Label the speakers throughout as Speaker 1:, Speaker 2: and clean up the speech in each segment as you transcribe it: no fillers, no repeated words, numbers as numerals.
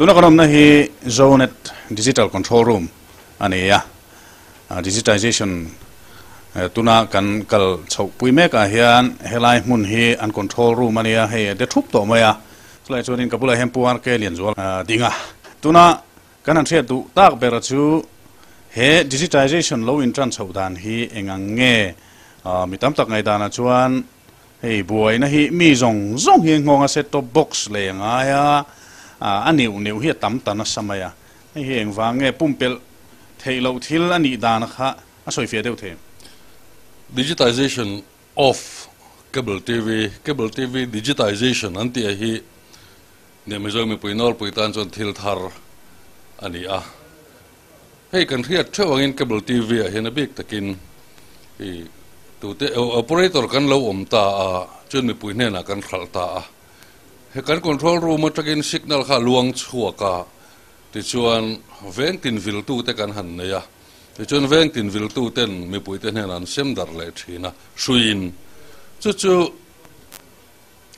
Speaker 1: tuna kanom na hi zonet digital control room ani ya digitization tuna kan kal chau puime ka hian helai mun hi an control room ani ya he de thup to maya slai chunin kapula hempuar ke lian zual dinga tuna kanan thia du tak bera chu he digitization lo in tran chau dan hi engang nge mitam tak ngai dana chuan hei buai na hi mi zong hi ngonga set top box le nga ya aniu hi tam tan samaya hei eng wange pumpel theilo thil ani dana kha asoi fe deu the
Speaker 2: digitization of cable TV digitization anti hi ne mezo mi puinol puitan chon thil thar ani a hei kan riat thewangin cable TV a hena bik takin tute operator kan lo omta a chun mi puine na kan khalta a he kan control room atakin signal kha luang chuaka ti chuan veng tin vil tu te kan han ne ya ti chuan veng tin vil tu ten mi puite hen an sem dar le thina suin chu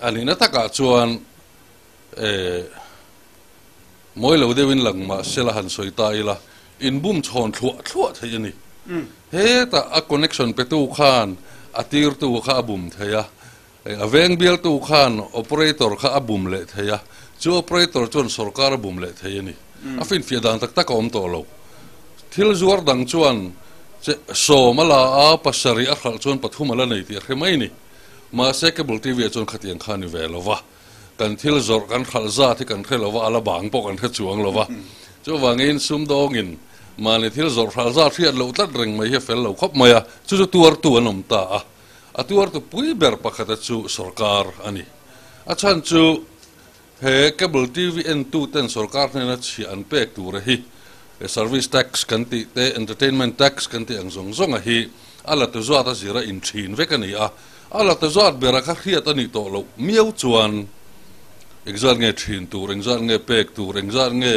Speaker 2: ani na taka chuan moi lo dewin langma sela han soita ila in bum chon thluwa thayani he ta a connection pe tu khan atir tu kha bum thaya aveng bial tu khan operator kha abum le thaya chu operator chon sarkar bum le thayani afin fiadan tak tak om to lo thil zuar dang chuan so mala a pasari a khal chon pathum ala nei ti khemai ni ma cable TV chon khatiang khani velova kan thil zor kan khal za thi kan khelova ala bang po kan khachuang lova chu wangin sum dongin mani thil zor khal za thiat lo tlat reng mai he fel lo khop maya chu tuar tu anom ta a tuar tu pui ber pakhata chu sarkar ani achan chu he cable TV en tu ten sarkar ne na chi an pek tu re hi service tax kan ti te entertainment tax kan ti ang zong a hi ala tu zwa ta zira in thin ve kan a ala tu zwa bera kha khiat ani to lo miau chuan exal nge thin tu rengzal nge pek tu rengzal nge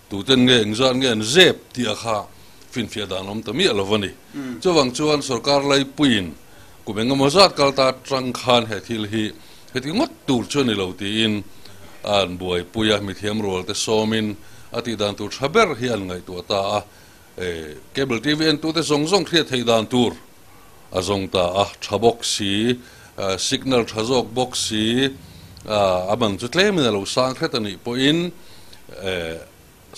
Speaker 2: tu ten nge exal nge an zep ti a kha fin fia danom ta mi alovani chuwang chuan sarkar lai puin kubenga mozat kalta trang khan he thil hi heti ngot tur choni lo ti in an buai puya mi thiam rol te somin ati dan tur thaber hi an ngai tu ta cable TV en tu te zong khria thei dan tur a zong ta thabok si signal thazok box si abang chu tlem na lo sang khetani po in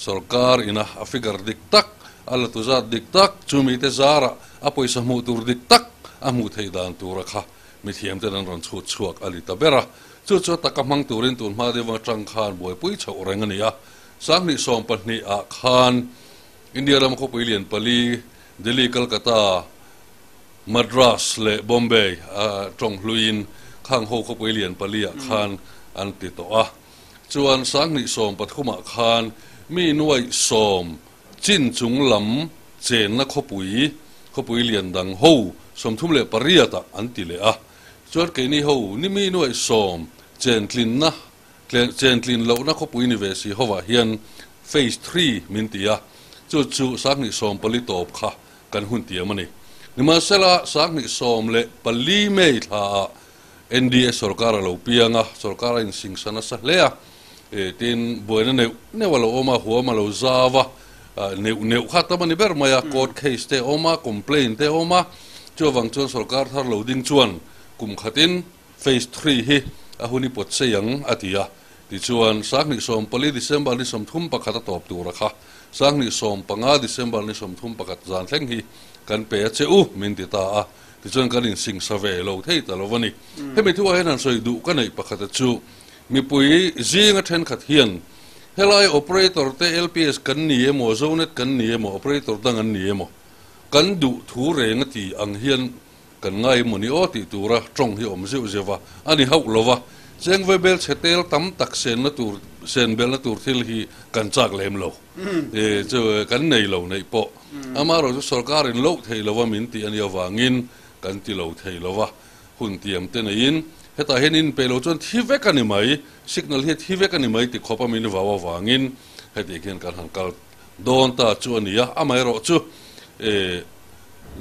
Speaker 2: sarkar ina a figure diktak ala tu zat diktak chumi te zara apoi samu tur diktak amu thei dan tur kha mi thiam te nan ron chut chuak ali tabera chu takamang turin tun ma de wa tang khan boi pui chho reng ania sang ni som pani a khan india ram ko puilian pali delhi kolkata madras le bombay tong hluin khang ho ko puilian pali a khan an ti to a chuan sang ni som pathuma khan mi nuai som chin chung lam chen na khopui lian dang ho som thum le pariata an ti le a chuan ke ni ho ni mi nuai som chen tlin lo na khopui ni ve si howa hian phase 3 min tia chu sang ni som pali top kha kan hun ti amani ni ma sela sang ni som le pali mei tha NDA sarkar lo pianga sarkar in singsana sa lea tin buena ne wala oma huama lo zava ne khata mani ber maya court case te oma complaint te oma chowang chon sarkar thar lo ding chuan kum khatin phase 3 hi ahuni pot se yang atia ti chuan sakni som pali December ni som thum pakhat top tu rakha sakni som panga December ni som thum pakhat zan thleng hi kan pe che min ti ta a ti chuan kan in sing save lo thei ta lo wani hemi thu hen an soi du kan nei pakhat chu mi pui zinga then khat hian helai operator te LPS kan ni emo zonet kan ni emo operator dang an ni emo kan du thu reng ti ang hian kan ngai moni o ti tura tong hi om zeu zewa ani hau lova cheng ve bel chetel tam tak sen bel na tur thil hi kan chak lem lo chu kan nei lo nei po amaro chu sarkar in lo thei lova min ti ani awangin kan ti lo thei lova hun tiam te nei heta henin pelo chon thivek ani mai signal he thivek ani mai ti khopa min wawa wangin heti gen kan hankal don ta chu ania amai ro chu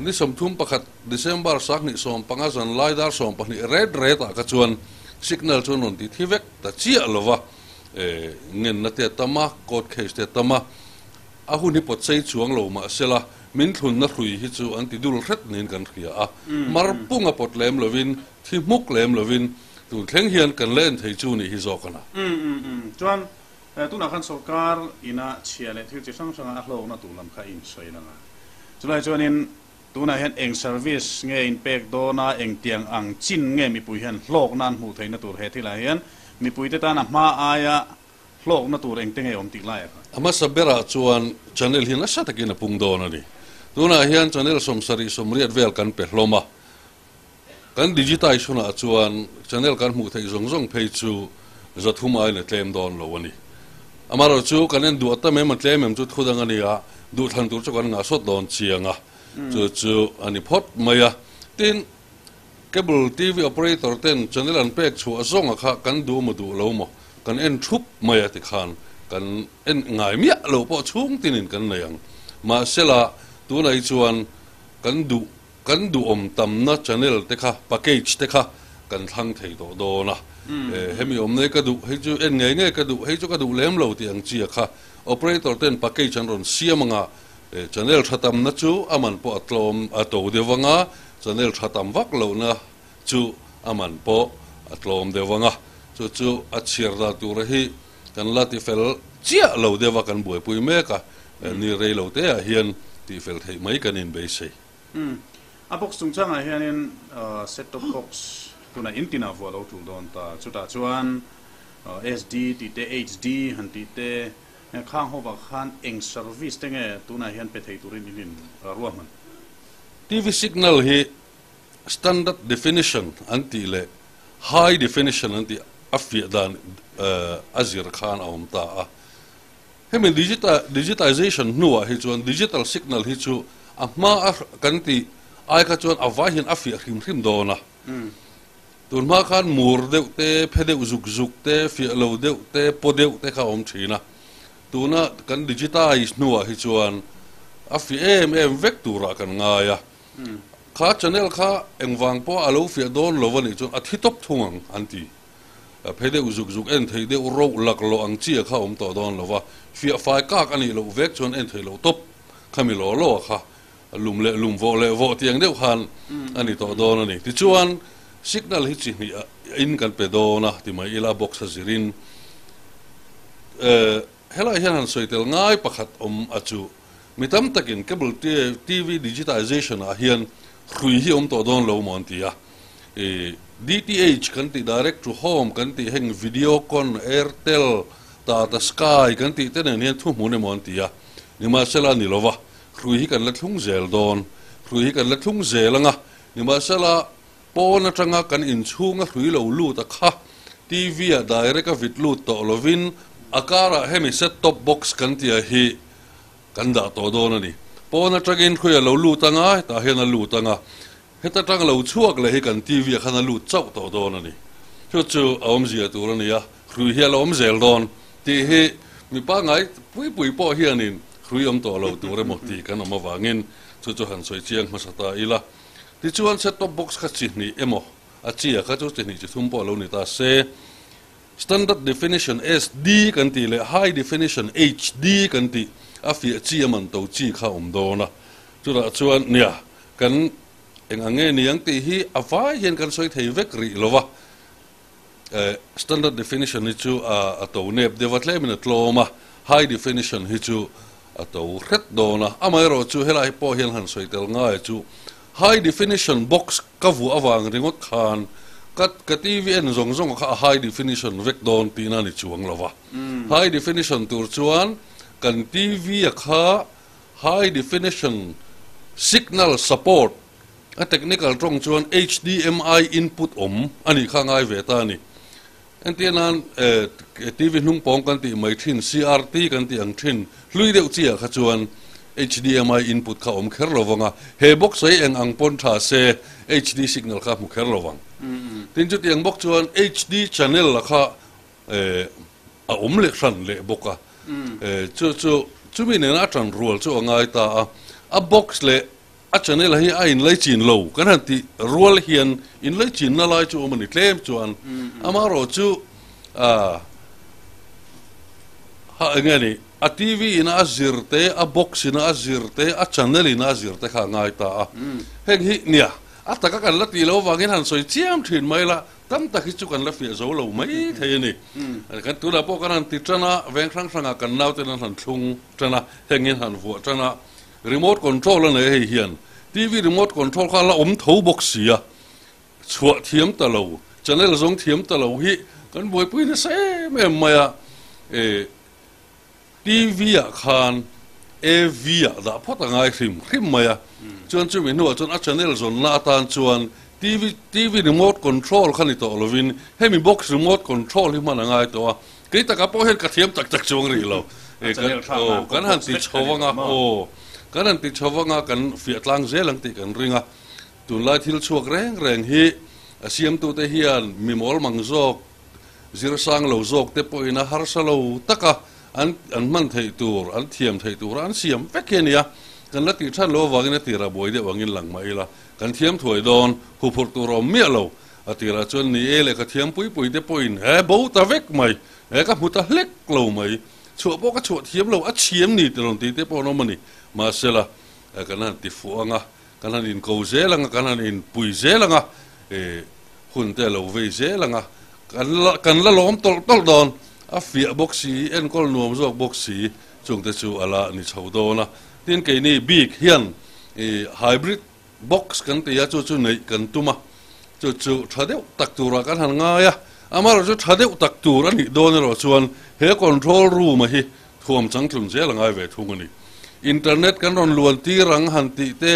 Speaker 2: ni som thum pakhat December sak ni som pangazan laidar som pani red a ka chuan signal chon on ti thivek ta chi alova ngân nát tama court case tama ahun hi pot sei chuang lo ma sela min thun na hrui hi chu an ti dul hret nin kan khia a mar punga pot lem lovin thi muk lem lovin tu thleng hian kan len thei chu ni hi zokana
Speaker 1: chuan tuna khan sarkar ina chiale thil chi sang sang a hlo na tu lam kha in soina nga chulai chuanin tuna hian eng service nge in pek do na eng tiang ang chin nge mi pui hian hlok nan mu theina tur he thila hian mi pui te ta na ma aya hlok na tur eng tenge om ti lai
Speaker 2: ama sabera chuan channel hin asa takin apung do na ni tuna hian channel somsari somriat vel kan pe hloma kan digitization a chuan channel kan mu thei zong zong phei chu zathum ai na tlem don lo ani amaro chu kan en du atam em tlem em chu khudang ani a du than tur chu kan nga sot don chianga chu ani phot maya tin cable tv operator ten channel an pek chu azong kha kan du mu du lo mo kan en thup maya ti khan kan en ngai mia lo po chung tinin kan nayang ma sela tu nai chuan kan du om tam na channel te kha package te kha kan thang thei do na hemi om nei ka du hei chu en nge ka du hei chu ka du lem lo ti ang chi kha operator ten package an ron siamanga channel thatam na chu aman po atlom ato dewanga channel thatam vak lo na chu aman po atlom dewanga chu achir da tu rehi kan lati fel chia lo dewa kan buai pui me ka ni rei lo te a hian ti fel thei mai kan in be sei
Speaker 1: a box tung chang a hian in set top box tuna intina vo lo tu don ta chuta chuan SD ti te HD han ti te khang ho ba khan eng service tenge tuna hian pe thei turin in ruaman
Speaker 2: TV signal hi standard definition anti le high definition anti afia dan azir khan awm ta a hemi digitization nuwa hi chuan digital signal hi chu a hma kan ti ai ka chuan awai hin afia hrim dona tun ma khan mur deuh te phedeuh zuk te fia lo deuh te podeuh te kha awm thina tuna kan digitize nuwa hi chuan afia em vek tura kan ngaya kha channel kha engwang po alo fia don lovani chuan a thitop thungang anti phede uzuk en thei de ro lak lo ang chi kha om to don lova fia fai ka ani lo vek chon en thei lo top khami lo kha lum vo tiang deuh han ani to don ani ti chuan signal hi chi ni in kan pe dona ti mai ila box zirin hela hian soitel ngai pakhat om achu mitam takin cable tv digitization a hian hrui hi om to don lo mon tia DTH kan ti direct to home kan ti heng Videocon Airtel Tata Sky kan ti ten en thu mu ne mon tia ni ma sela ni lova hrui hi kan la thung zel don hrui hi kan la thung zelanga ni ma sela pon atanga kan in chunga hrui lo lu ta kha TV a direct a vit lu to lovin akara hemi set top box kan ti hi kan da to don ani pon atagin khoya lo lu tanga ta hian a lu tanga heta tang lo chuak le hi kan TV khana lu chau to don ani chu awm zia tur ani ya hrui hi lo om zel don ti hi mi pa ngai pui po hianin hrui om to lo tur mo ti kan ma wangin chu han soi chiang ma sata ila ti chuan set top box kha chi ni emo a chi kha chu chi ni chi thum po lo ni ta se standard definition SD kan ti le high definition HD kan ti a fi chi man to chi kha om dona chu ra chuan nia kan eng ange niang ti hi avai hian kan soi thei vek ri lova standard definition hi chu a to nep dewatle min tloma high definition hi chu a to hret dona amai ro chu helai po hian han soi tel ngai chu high definition box kavu awang ringot khan ka TV en zong kha high definition vek don tina ni chuang lova high definition tur chuan kan TV a kha high definition signal support a technical trong chuan HDMI input ani khangai veta ni entianan TV nung pong kan ti mai thin CRT kan ti ang thin hlui deuh chia kha chuan HDMI input kha kher lovanga he box ei eng ang pon tha se HD signal kha mu kher lovang tin chu tiang box chuan HD channel la kha a le ran le boka chu mi ne na tran rual chu ngai ta a box le a channel hi a in lai chin lo kan han ti rual hian in lai chin na lai chu mani tlem chuan amaro chu ha nghe ni a TV ina azirte a box ina azirte a channel ina azirte kha ngai ta heng hi nia a taka kan la ti lo wangin han soi chiam thin mai la tam ta khi chu kan la fia zo lo mai thei ni kan tu da po kan ti chana veng sang sanga kan nau te nan han thung chana hengin han vo chana remote control na hei hian TV remote control kha la tho box sia chua thiam ta lo channel zong thiam ta lo hi kan boi pui na se me maya TV a khan AV a da phota ngai khrim maya chuan chu min no chuan a channel zon na tan chuan TV remote control khan to lovin hemi box remote control hi man ngai to ke ta ka po hen ka thiam tak tak chung ri lo kan han ti chowanga kan han ti chowanga kan fi atlang zelang ti kan ringa tun lai thil chuak reng hi asiam tu te hian mi mol mang zok zir sang lo zok te po ina har sa lo taka an man thei tur an thiam thei tur an siam vekenia kan la ti than lo wangin ti ra boi de wangin lang mai la kan thiam thoi don hu phur tu rom mi lo atira chon ni ele ka thiam pui te poin he bo ta vek mai he ka muta lek lo mai chu bo ka chu thiam lo a chiam ni te ron ti te po no mani ma sela kan han ti fuanga kan han in ko zelanga kan han in pui zelanga hun te lo ve zelanga kan la lom tol don a fia boxi en kol nuam zok boxi chung te chu ala ni chaudona tin ke ni big hian hybrid box kan te ya chu nei kan tuma chu thadeu tak tura kan han nga ya amar chu thadeu tak tur ani don ro chuan he control room hi thuam changtlum zel ngai ve thungani internet kan ron luan ti rang han ti te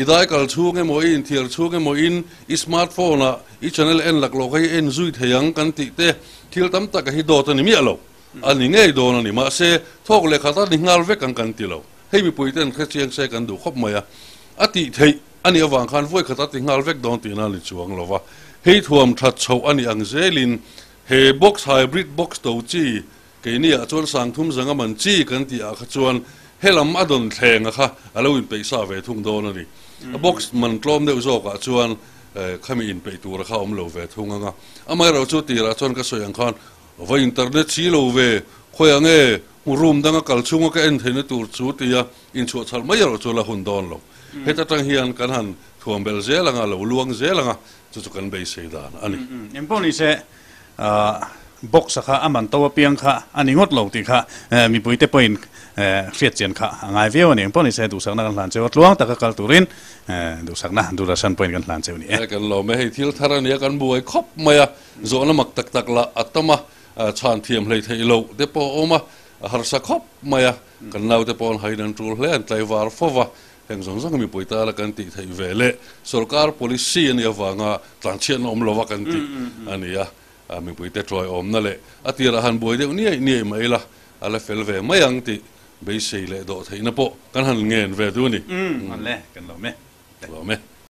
Speaker 2: idai kal chunge mo in thir chunge mo in smartphone a I channel en lak lo kai en zui theyang kan ti te thil tam tak hi do ta ni mi alo ani ngei do na ni ma se thok le khata ni ngal ve kan ti lo hei mi puiten khe chiang se kan du khop maya ati thei ani awang khan voi khata ti ngal vek don ti na li chuang lova hei thuam that chho ani ang zelin he box hybrid box to chi ke ni a chon sang thum zanga man chi kan ti a kha chuan helam adon thleng a kha aloin peisa ve thung do na ni a box man tlom deuh zo ka chuan khami in pe tur kha lo ve thunga nga amai ro chu ti ra chon ka soyang khan va internet chi lo ve khoyang e room danga kal chunga ka en thene tur chu ti ya in chu chal mai ro chu la hun don lo heta tang hian kan han thuam bel zelanga lo luang zelanga chu kan be seidan ani
Speaker 1: emponi se box kha aman to piang kha ani ngot lo ti kha mi puite point fiat chen kha ngai veo ni emponi se du sang na kan lan che luang ta ka kal turin du sang na du rasan point kan lan che ni
Speaker 2: kan lo me hei thil tharan ya kan buai khop maya zo na mak tak la atama chan thiam hlei thei lo te po oma har sa khop maya kan nau te pon haidan tul hlen tlai war fova heng zong mi poita la kan ti thei vele sarkar policy ani awanga tlanchian om lova kan ti ani ya mi poite troi om na le atira han boi de ni mai la ala fel ve mayang ti be sei le do thei na po kan han ngen ve du ni
Speaker 1: an le kan lo me